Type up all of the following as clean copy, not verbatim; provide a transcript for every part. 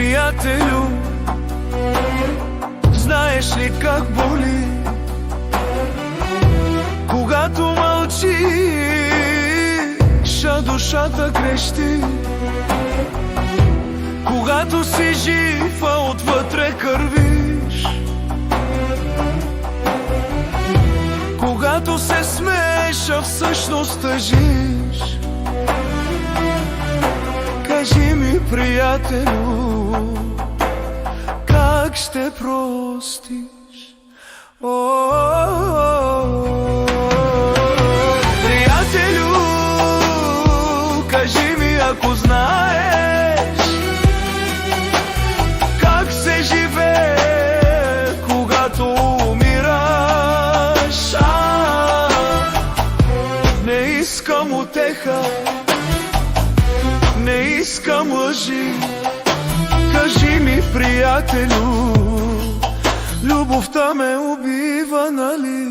Приятелю, знаеш ли как боли, когато мълчиш, а душата крещи? Когато си жив, а отвътре кървиш, когато се смееш, а всъщност тъжиш. Кажи ми, приятелю, как ще простиш? Приятелю, кажи ми, ако знаеш как се живее, когато умираш. Не искам утеха, не искам лъжи. Кажи ми, приятелю, любовта ме убива, нали?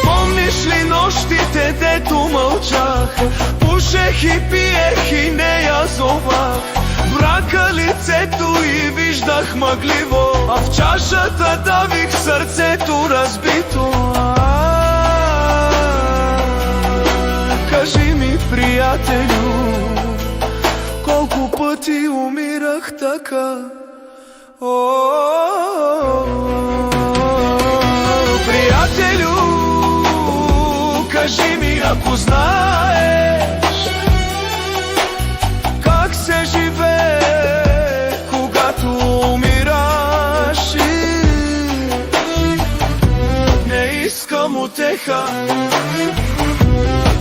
Помниш ли нощите, дето мълчах, пушех и пиех и не я зовах? Брака лицето и виждах мъгливо, а в чашата давих сърцето разбито. Кажи ми, приятелю, колко пъти умирах така? Приятелю, кажи ми, ако знаеш как се живее, когато умираш. Не искам утеха,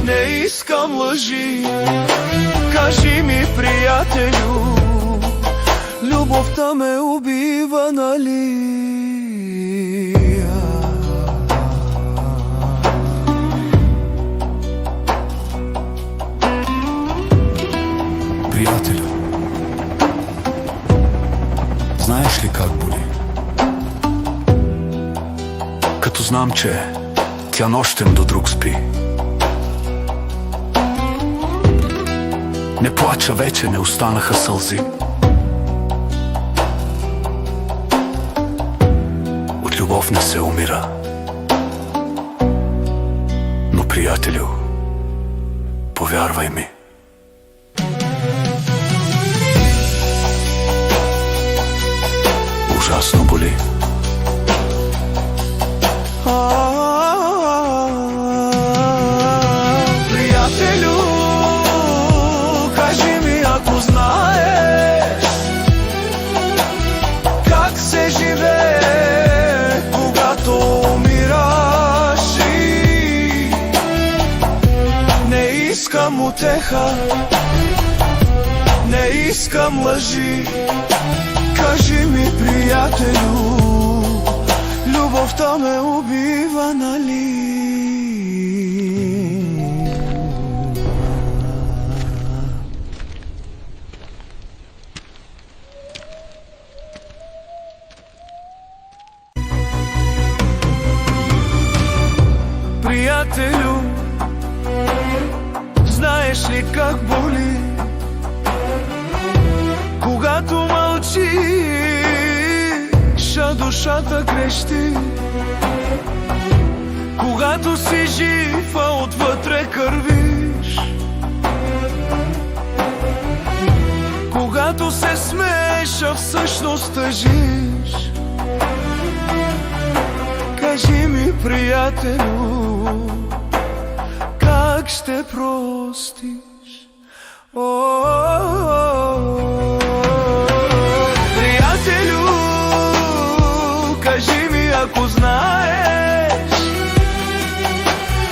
не искам лъжи. Кажи ми, приятелю, любовта ме убива, нали? Приятелю, знаеш ли как боли? Като знам, че тя нощем до друг спи. Не плача вече, не останаха сълзи. От любов не се умира. Но, приятелю, повярвай ми, ужасно боли. Приятелю, кажи ми, ако знаеш как се живее, когато умираш. Не искам утеха, не искам лъжи. Кажи ми, приятелю, любовта ме убива, нали? Приятелю, знаеш ли как боли, когато мълчиш, а душата крещи? Когато си жив, а отвътре кървиш, когато се смееш, а всъщност тъжиш. Кажи ми, приятелю, как ще простиш?